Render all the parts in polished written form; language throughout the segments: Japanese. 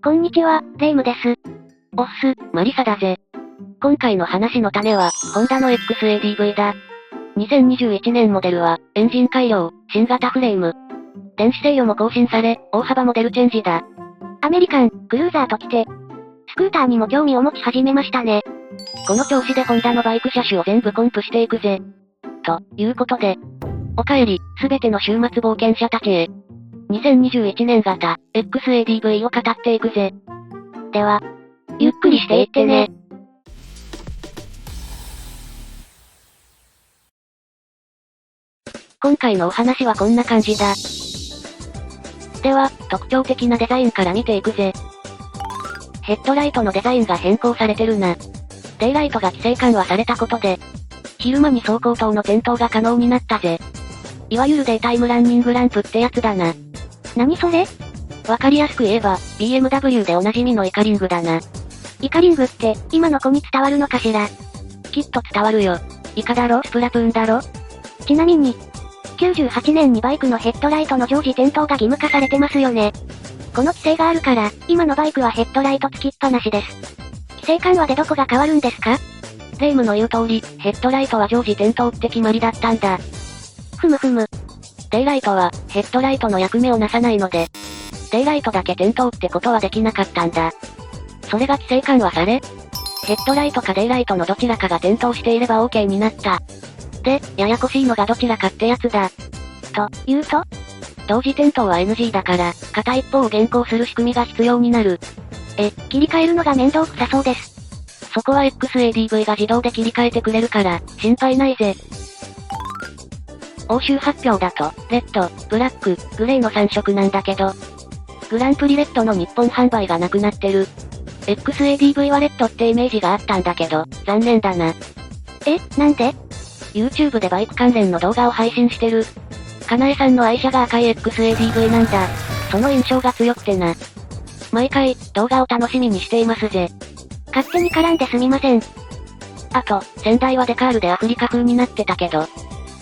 こんにちは、レイムです。おっす、マリサだぜ。今回の話の種は、ホンダの XADV だ。2021年モデルは、エンジン改良、新型フレーム。電子制御も更新され、大幅モデルチェンジだ。アメリカン、クルーザーときて、スクーターにも興味を持ち始めましたね。この調子でホンダのバイク車種を全部コンプしていくぜ。ということで、おかえり、すべての週末冒険者たちへ。2021年型、XADV を語っていくぜ。では、ゆっくりしていってね。今回のお話はこんな感じだ。では、特徴的なデザインから見ていくぜ。ヘッドライトのデザインが変更されてるな。デイライトが規制緩和されたことで、昼間に走行灯の点灯が可能になったぜ。いわゆるデイタイムランニングランプってやつだな。何それ？わかりやすく言えば、BMW でおなじみのイカリングだな。イカリングって、今の子に伝わるのかしら？きっと伝わるよ。イカだろ？スプラトゥーンだろ？ちなみに、98年にバイクのヘッドライトの常時点灯が義務化されてますよね。この規制があるから、今のバイクはヘッドライトつきっぱなしです。規制緩和でどこが変わるんですか？レイムの言う通り、ヘッドライトは常時点灯って決まりだったんだ。ふむふむ。デイライトは、ヘッドライトの役目をなさないので、デイライトだけ点灯ってことはできなかったんだ。それが規制緩和され、ヘッドライトかデイライトのどちらかが点灯していれば OK になった。で、ややこしいのがどちらかってやつだ。というと？同時点灯は NG だから、片一方を変更する仕組みが必要になる。切り替えるのが面倒くさそうです。そこは XADV が自動で切り替えてくれるから、心配ないぜ。欧州発表だと、レッド、ブラック、グレーの3色なんだけど、グランプリレッドの日本販売がなくなってる。XADV はレッドってイメージがあったんだけど、残念だな。なんで？ YouTube でバイク関連の動画を配信してる。かなえさんの愛車が赤い XADV なんだ。その印象が強くてな。毎回、動画を楽しみにしていますぜ。勝手に絡んですみません。あと、先代はデカールでアフリカ風になってたけど、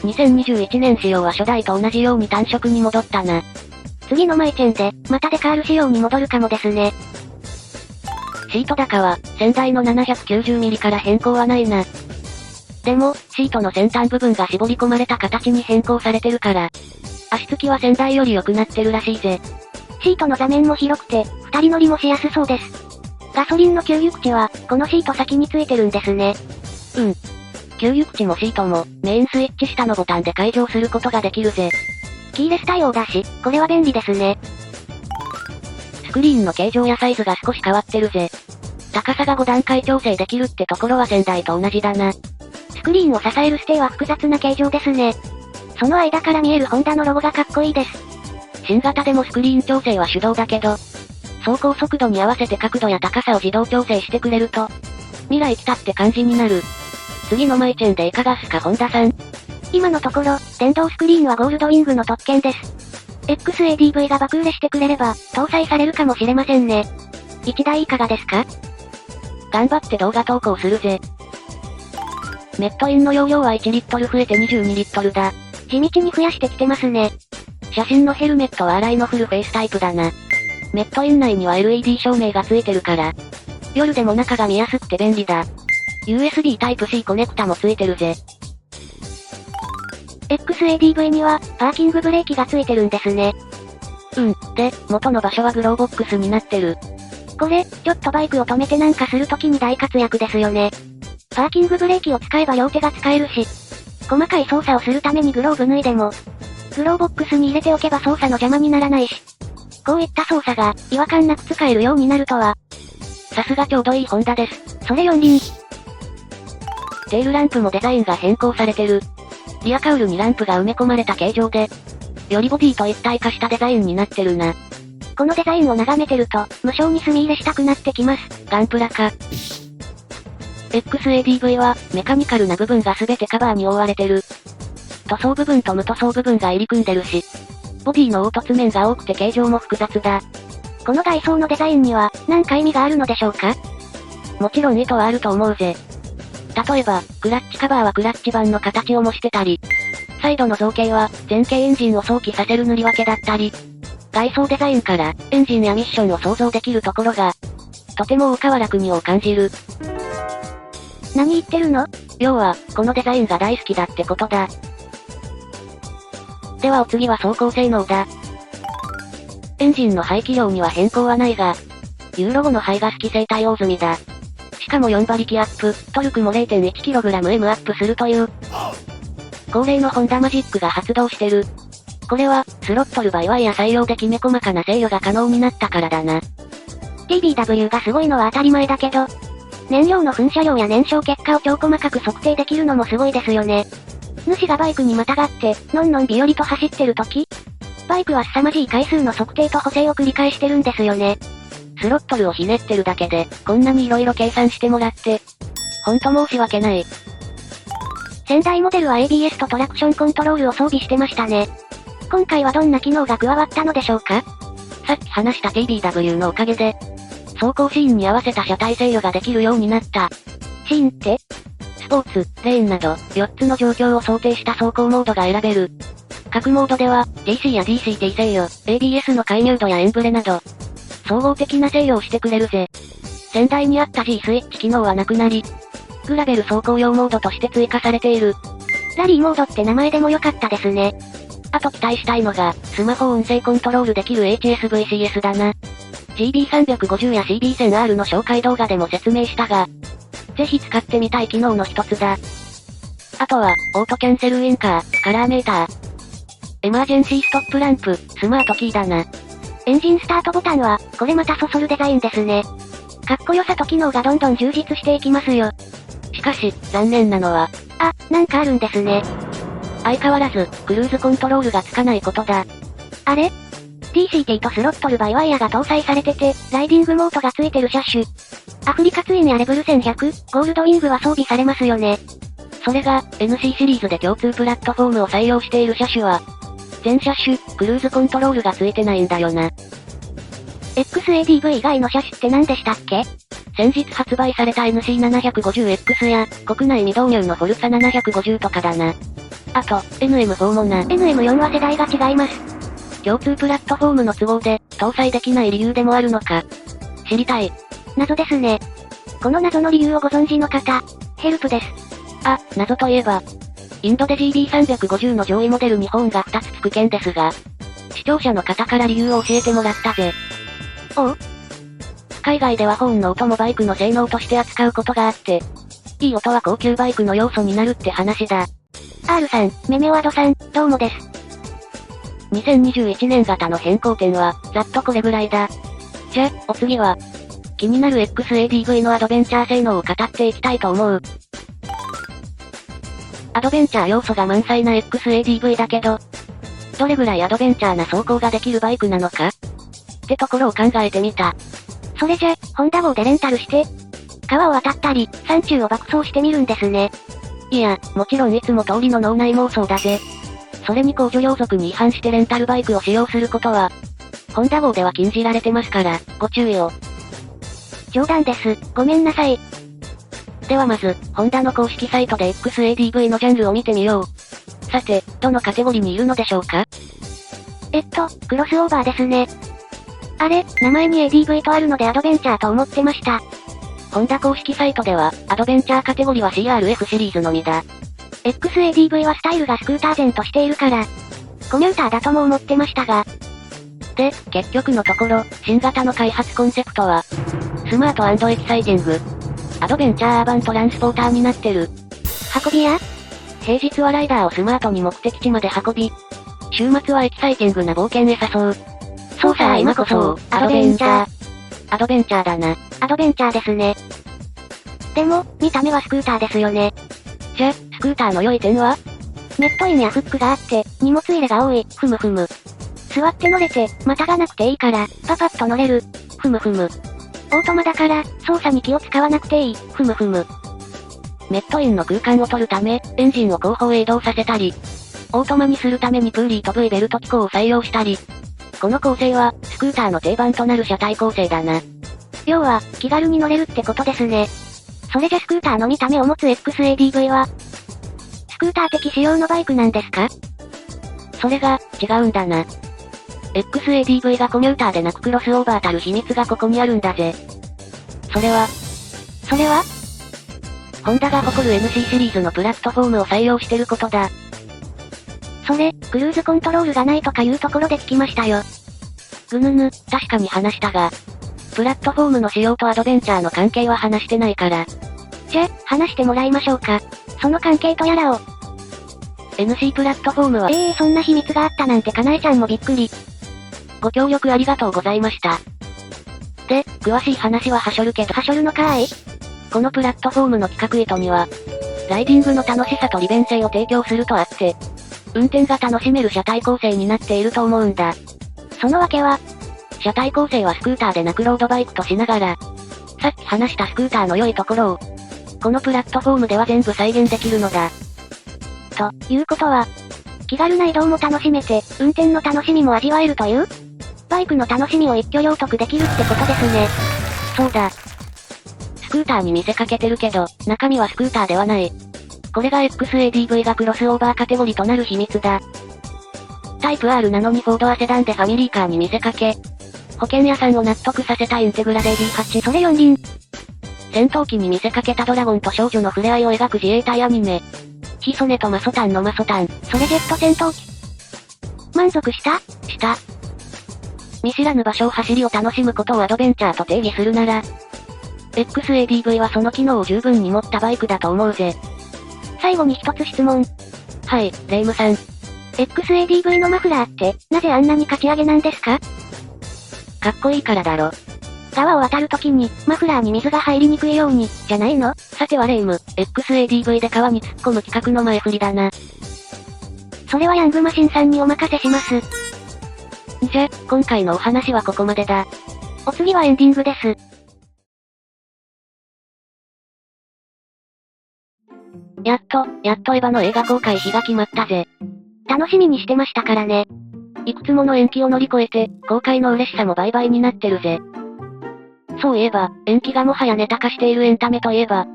2021年仕様は初代と同じように単色に戻ったな。次のマイチェンで、またデカール仕様に戻るかもですね。シート高は、先代の 790mm から変更はないな。でも、シートの先端部分が絞り込まれた形に変更されてるから、足つきは先代より良くなってるらしいぜ。シートの座面も広くて、二人乗りもしやすそうです。ガソリンの給油口は、このシート先についてるんですね。給油口もシートも、メインスイッチ下のボタンで解錠することができるぜ。キーレス対応だし、これは便利ですね。スクリーンの形状やサイズが少し変わってるぜ。高さが5段階調整できるってところは先代と同じだな。スクリーンを支えるステーは複雑な形状ですね。その間から見えるホンダのロゴがかっこいいです。新型でもスクリーン調整は手動だけど、走行速度に合わせて角度や高さを自動調整してくれると、未来来たって感じになる。次のマイチェンでいかがっすかホンダさん。今のところ、電動スクリーンはゴールドウィングの特権です。XADV が爆売れしてくれれば、搭載されるかもしれませんね。1台いかがですか？頑張って動画投稿するぜ。メットインの容量は1リットル増えて22リットルだ。地道に増やしてきてますね。写真のヘルメットは洗いのフルフェイスタイプだな。メットイン内には LED 照明がついてるから、夜でも中が見やすくて便利だ。USB Type-C コネクタもついてるぜ。XADV には、パーキングブレーキがついてるんですね。で、元の場所はグローボックスになってる。これ、ちょっとバイクを止めてなんかするときに大活躍ですよね。パーキングブレーキを使えば両手が使えるし、細かい操作をするためにグローブ脱いでも、グローボックスに入れておけば操作の邪魔にならないし、こういった操作が、違和感なく使えるようになるとは。さすがちょうどいいホンダです。それ四輪。テールランプもデザインが変更されてる。リアカウルにランプが埋め込まれた形状で、よりボディと一体化したデザインになってるな。このデザインを眺めてると、無性に墨入れしたくなってきます。ガンプラか。XADV は、メカニカルな部分が全てカバーに覆われてる。塗装部分と無塗装部分が入り組んでるし、ボディの凹凸面が多くて形状も複雑だ。この外装のデザインには、何か意味があるのでしょうか？もちろん意図はあると思うぜ。例えば、クラッチカバーはクラッチ板の形を模してたり、サイドの造形は、前傾エンジンを想起させる塗り分けだったり、外装デザインから、エンジンやミッションを想像できるところが、とても大川原国を感じる。何言ってるの？要は、このデザインが大好きだってことだ。ではお次は走行性能だ。エンジンの排気量には変更はないが、ユーロ5の排ガス規制対応済みだ。しかも4馬力アップ、トルクも 0.1kgm アップするという。恒例のホンダマジックが発動してる。これは、スロットルバイワイヤー採用できめ細かな制御が可能になったからだな。TBW がすごいのは当たり前だけど、燃料の噴射量や燃焼結果を超細かく測定できるのもすごいですよね。主がバイクにまたがって、のんのんびよりと走ってる時、バイクは凄まじい回数の測定と補正を繰り返してるんですよね。スロットルをひねってるだけで、こんなに色々計算してもらって、ほんと申し訳ない。先代モデルは ABS とトラクションコントロールを装備してましたね。今回はどんな機能が加わったのでしょうか？さっき話した TBW のおかげで、走行シーンに合わせた車体制御ができるようになった。シーンって？スポーツ、レーンなど、4つの状況を想定した走行モードが選べる。各モードでは、DC や DCT 制御、ABS の介入度やエンブレなど、総合的な制御をしてくれるぜ。先代にあった G スイッチ機能はなくなり、グラベル走行用モードとして追加されている。ラリーモードって名前でも良かったですね。あと期待したいのが、スマホを音声コントロールできる HSVCS だな。GB350 や CB1000R の紹介動画でも説明したが、ぜひ使ってみたい機能の一つだ。あとは、オートキャンセルウインカー、カラーメーター、エマージェンシーストップランプ、スマートキーだな。エンジンスタートボタンは、これまたそそるデザインですね。かっこよさと機能がどんどん充実していきますよ。しかし、残念なのは、なんかあるんですね。相変わらず、クルーズコントロールがつかないことだ。あれ？ DCT とスロットルバイワイヤーが搭載されてて、ライディングモードがついてる車種。アフリカツインやレベル1100、ゴールドウィングは装備されますよね。それが、NC シリーズで共通プラットフォームを採用している車種は、全車種、クルーズコントロールがついてないんだよな。XADV 以外の車種って何でしたっけ？先日発売された NC750X や、国内未導入のフォルツァ750とかだな。あと、NM4 もな。NM4 は世代が違います。共通プラットフォームの都合で、搭載できない理由でもあるのか。知りたい。謎ですね。この謎の理由をご存知の方、ヘルプです。謎といえば、インドで GB350 の上位モデルに本が2つつく件ですが、視聴者の方から理由を教えてもらったぜ。おう？海外ではホーンの音もバイクの性能として扱うことがあって、いい音は高級バイクの要素になるって話だ。R さん、メメワードさん、どうもです。2021年型の変更点は、ざっとこれぐらいだ。じゃ、お次は、気になる XADV のアドベンチャー性能を語っていきたいと思う。アドベンチャー要素が満載な XADV だけど、どれぐらいアドベンチャーな走行ができるバイクなのかってところを考えてみた。それじゃ、ホンダ号でレンタルして、川を渡ったり、山中を爆走してみるんですね。いや、もちろんいつも通りの脳内妄想だぜ。それに公序良俗に違反してレンタルバイクを使用することは、ホンダ号では禁じられてますから、ご注意を。冗談です。ごめんなさい。ではまず、ホンダの公式サイトで XADV のジャンルを見てみよう。さて、どのカテゴリーにいるのでしょうか？クロスオーバーですね。あれ、名前に ADV とあるのでアドベンチャーと思ってました。ホンダ公式サイトでは、アドベンチャーカテゴリーは CRF シリーズのみだ。XADV はスタイルがスクーター前としているから、コミューターだとも思ってましたが。で、結局のところ、新型の開発コンセプトは、スマート&エキサイティング。アドベンチャーアーバントランスポーターになってる。運び屋？平日はライダーをスマートに目的地まで運び、週末はエキサイティングな冒険へ誘う。そうさあ今こそ、アドベンチャー。アドベンチャーだな。アドベンチャーですね。でも、見た目はスクーターですよね。じゃ、スクーターの良い点は？メットインやフックがあって、荷物入れが多い。ふむふむ。座って乗れて、またがなくていいから、パパッと乗れる。ふむふむ。オートマだから、操作に気を使わなくていい。ふむふむ。メットインの空間を取るため、エンジンを後方へ移動させたり、オートマにするためにプーリーと V ベルト機構を採用したり、この構成は、スクーターの定番となる車体構成だな。要は、気軽に乗れるってことですね。それじゃスクーターの見た目を持つ XADV は、スクーター的仕様のバイクなんですか？それが、違うんだな。XADV がコミューターでなくクロスオーバーたる秘密がここにあるんだぜ。それは、ホンダが誇る NC シリーズのプラットフォームを採用してることだ。それ、クルーズコントロールがないとかいうところで聞きましたよ。ぐぬぬ、確かに話したが、プラットフォームの仕様とアドベンチャーの関係は話してないから。じゃ、話してもらいましょうか。その関係とやらを。NC プラットフォームは、そんな秘密があったなんてかなえちゃんもびっくり。ご協力ありがとうございました。で、詳しい話ははしょるけど。はしょるのかーい？このプラットフォームの企画意図には、ライディングの楽しさと利便性を提供するとあって、運転が楽しめる車体構成になっていると思うんだ。そのわけは、車体構成はスクーターでなくロードバイクとしながら、さっき話したスクーターの良いところを、このプラットフォームでは全部再現できるのだ。ということは、気軽な移動も楽しめて、運転の楽しみも味わえるというバイクの楽しみを一挙両得できるってことですね。そうだ。スクーターに見せかけてるけど、中身はスクーターではない。これが XADV がクロスオーバーカテゴリーとなる秘密だ。タイプ R なのに4ドアセダンでファミリーカーに見せかけ、保険屋さんを納得させたインテグラ DD8。それ四輪。戦闘機に見せかけたドラゴンと少女の触れ合いを描く自衛隊アニメ。ヒソネとマソタンのマソタン。それジェット戦闘機。満足した？見知らぬ場所を走りを楽しむことをアドベンチャーと定義するなら、XADV はその機能を十分に持ったバイクだと思うぜ。最後に一つ質問。はい、レイムさん。XADV のマフラーって、なぜあんなにかち上げなんですか？かっこいいからだろ。川を渡るときに、マフラーに水が入りにくいように、じゃないの？さてはレイム、XADV で川に突っ込む企画の前振りだな。それはヤングマシンさんにお任せします。じゃ、今回のお話はここまでだ。お次はエンディングです。やっとエヴァの映画公開日が決まったぜ。楽しみにしてましたからね。いくつもの延期を乗り越えて、公開の嬉しさも倍々になってるぜ。そういえば、延期がもはやネタ化しているエンタメといえば、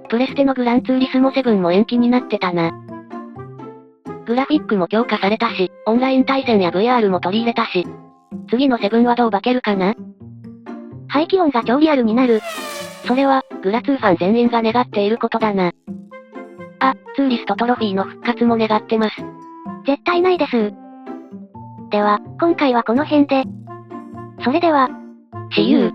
プレステのグランツーリスモ7も延期になってたな。グラフィックも強化されたし、オンライン対戦や VR も取り入れたし、次の7はどう化けるかな？排気音が超リアルになる。それは、グラツーファン全員が願っていることだな。あ、ツーリストトロフィーの復活も願ってます。絶対ないです。では、今回はこの辺で。それでは、See you!